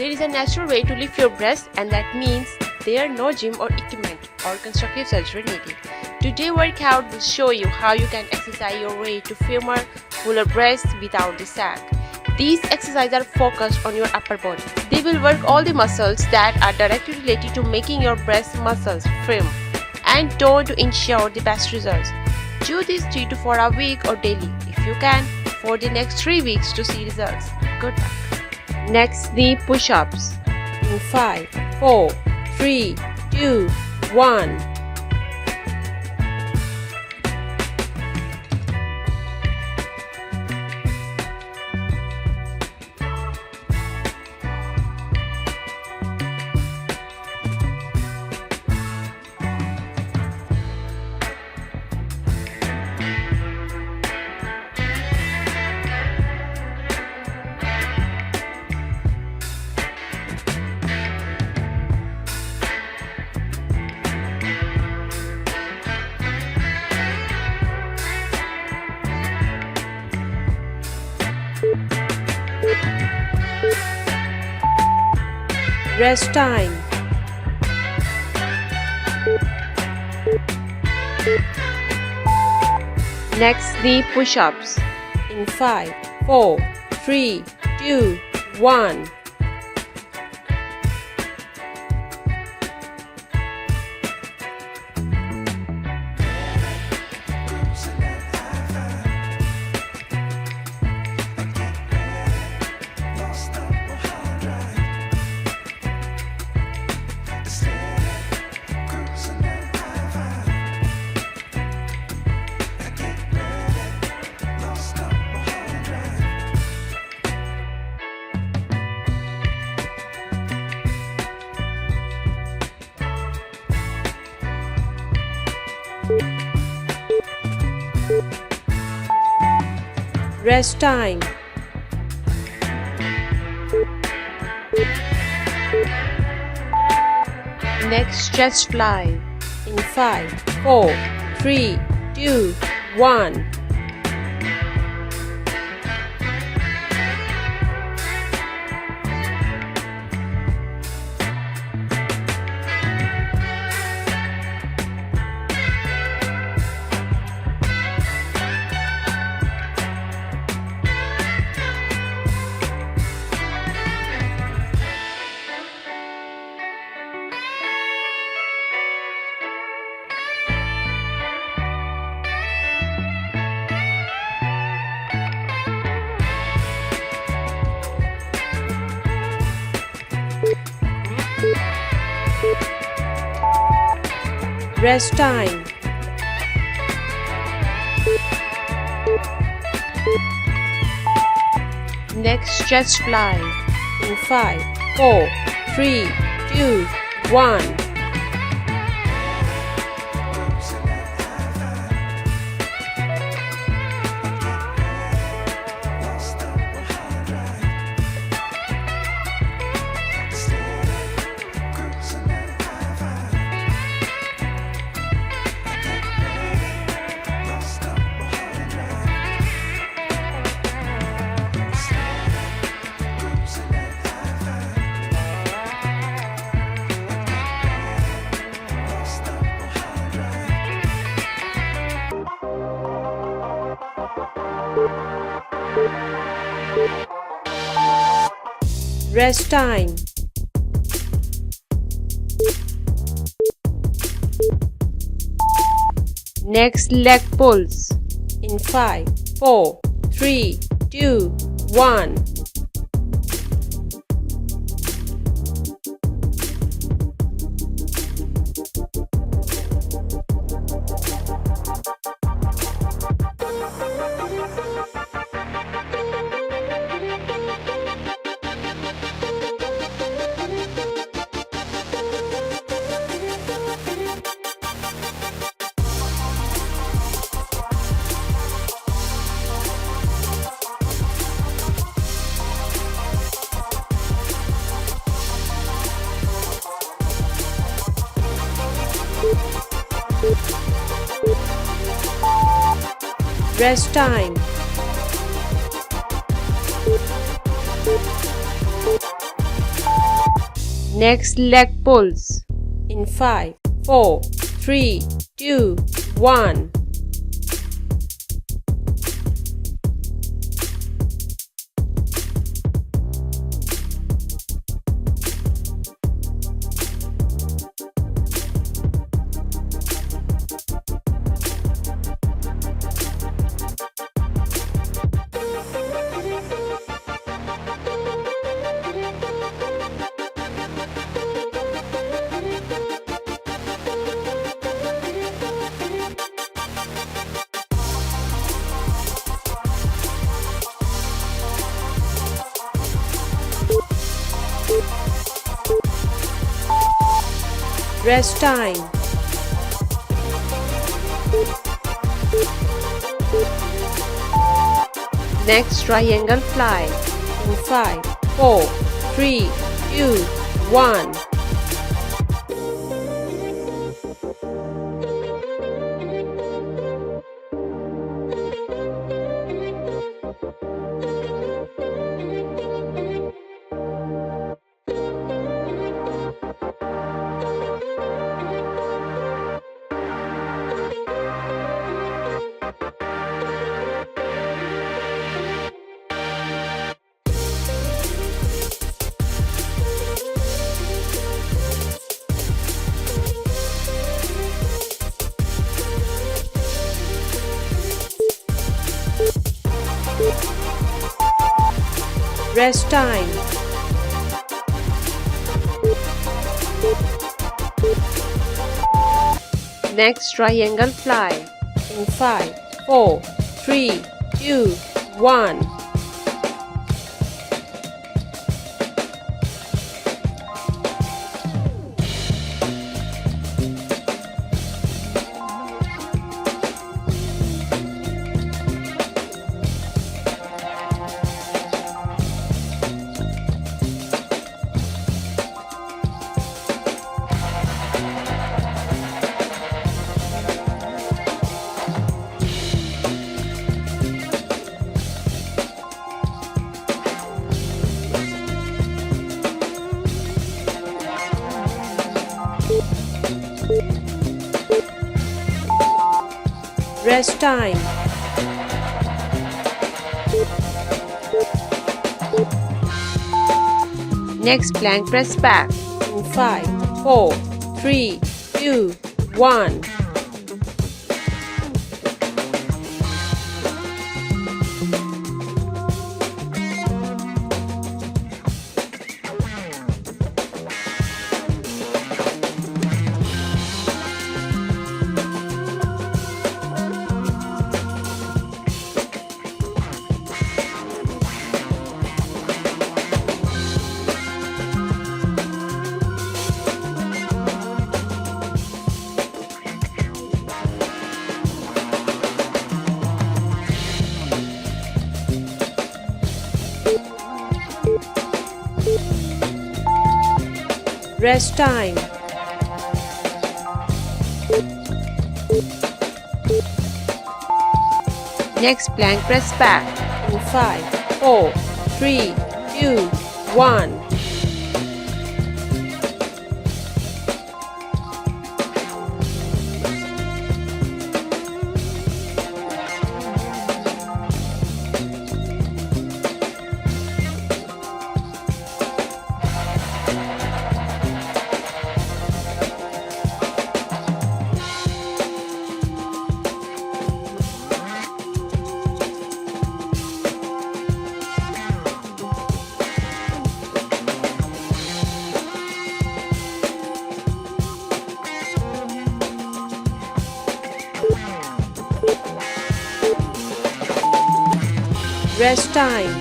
There is a natural way to lift your breasts, and that means there are no gym or equipment or constructive surgery needed. Today's workout will show you how you can exercise your way to firmer, fuller breasts without the sag. These exercises are focused on your upper body. They will work all the muscles that are directly related to making your breast muscles firm and toned to ensure the best results. Do this 3 to 4 a week or daily if you can for the next 3 weeks to see results. Good luck. Next, the push-ups. In 5, 4, 3, 2, 1. Rest time. Next, the push-ups. In 5, 4, 3, 2, 1. Rest time. Next, chest fly. In 5, 4, 3, 2, 1. Rest time. Next, chest fly. In 5, 4, 3, 2, 1. Rest time. Next, leg pulls. In 5, 4, 3, 2, 1. Rest time. Next, leg pulls. In 5, 4, 3, 2, 1. Rest time. Next, triangle fly. In 5, 4, 3, 2, 1. Rest time. Next, triangle fly. In 5, 4, 3, 2, 1. Rest time. Next, plank press back. In 5, 4, 3, 2, 1. Rest time. Next, plank press back. In 5, 4, 3, 2, 1. Rest time.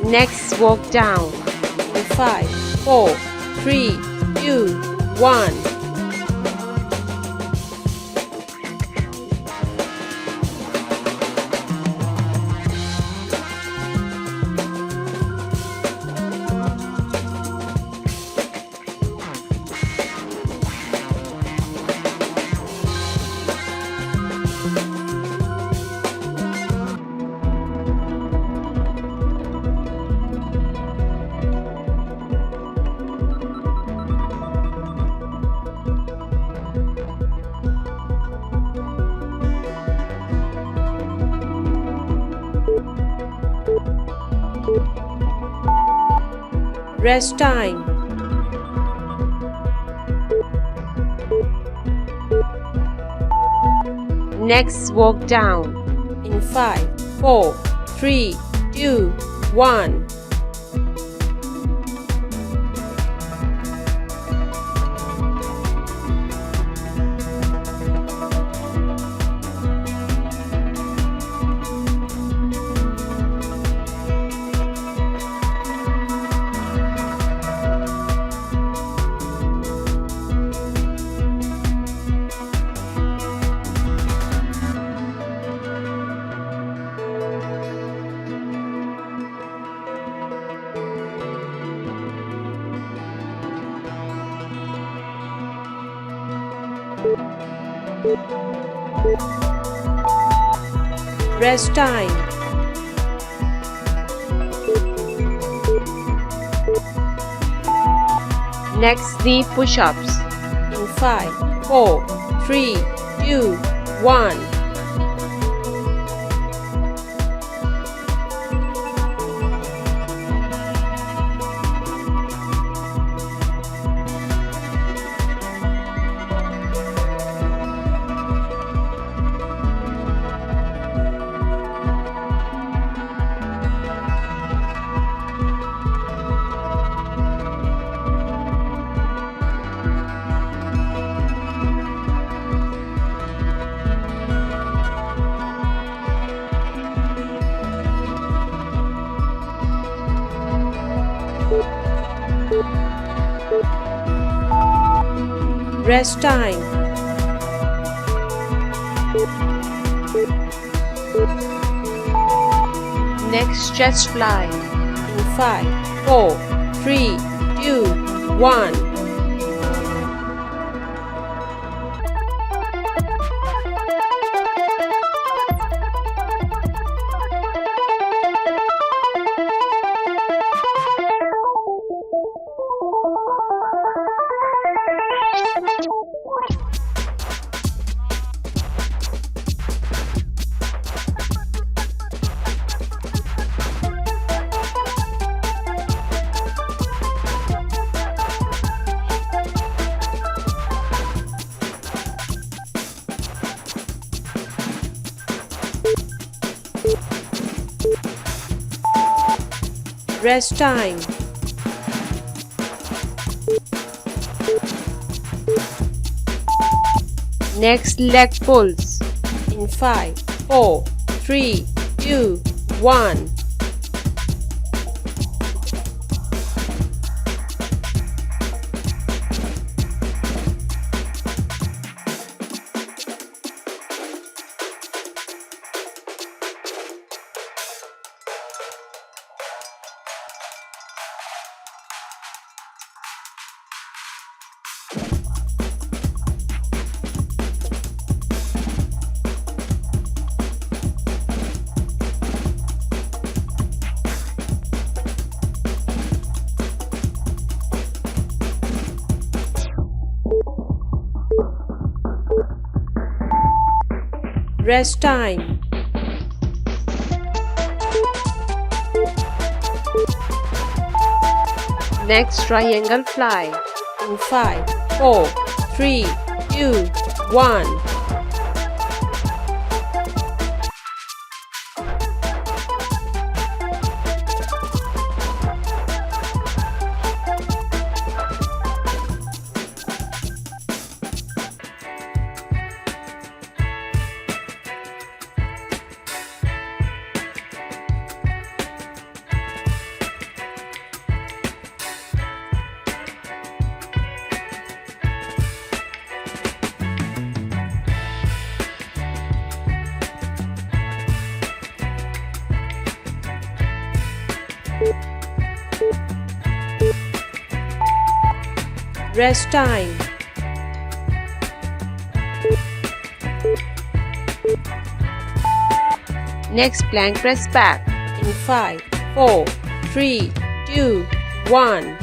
Next, walk down. In 5, 4, 3, 2, 1. Rest time. Next, walk down. In 5, 4, 3, 2, 1. Rest time. Next, the push-ups. In 5, 4, 3, 2, 1. Rest time. Next, chest fly. In 5, 4, 3, 2, 1. Rest time. Next, leg pulls. In 5, 4, 3, 2, 1. Rest time. Next, triangle fly. In 5, 4, 3, 2, 1. Rest time. Next, plank press back. In 5, 4, 3, 2, 1.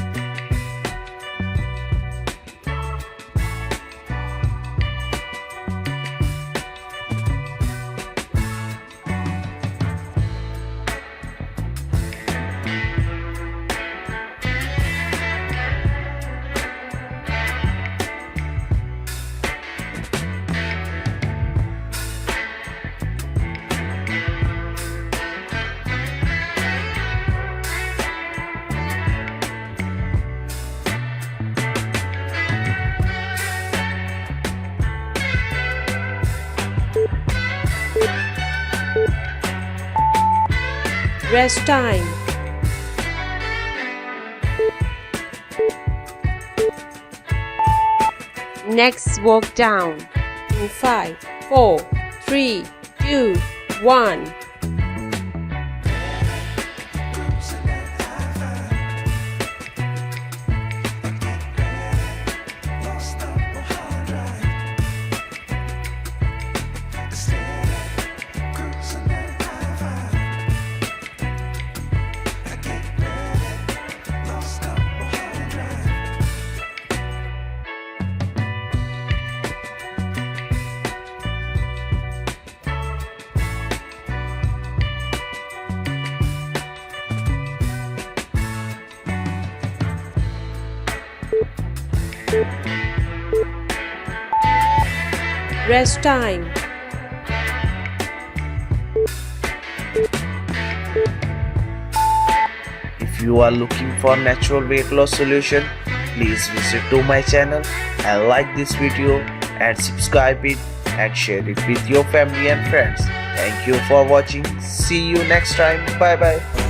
Rest time. Next, walk down. In 5, 4, 3, 2, 1. Rest time. If you are looking for natural weight loss solution, please visit to my channel and like this video and subscribe it and share it with your family and friends. Thank you for watching. See you next time. Bye bye.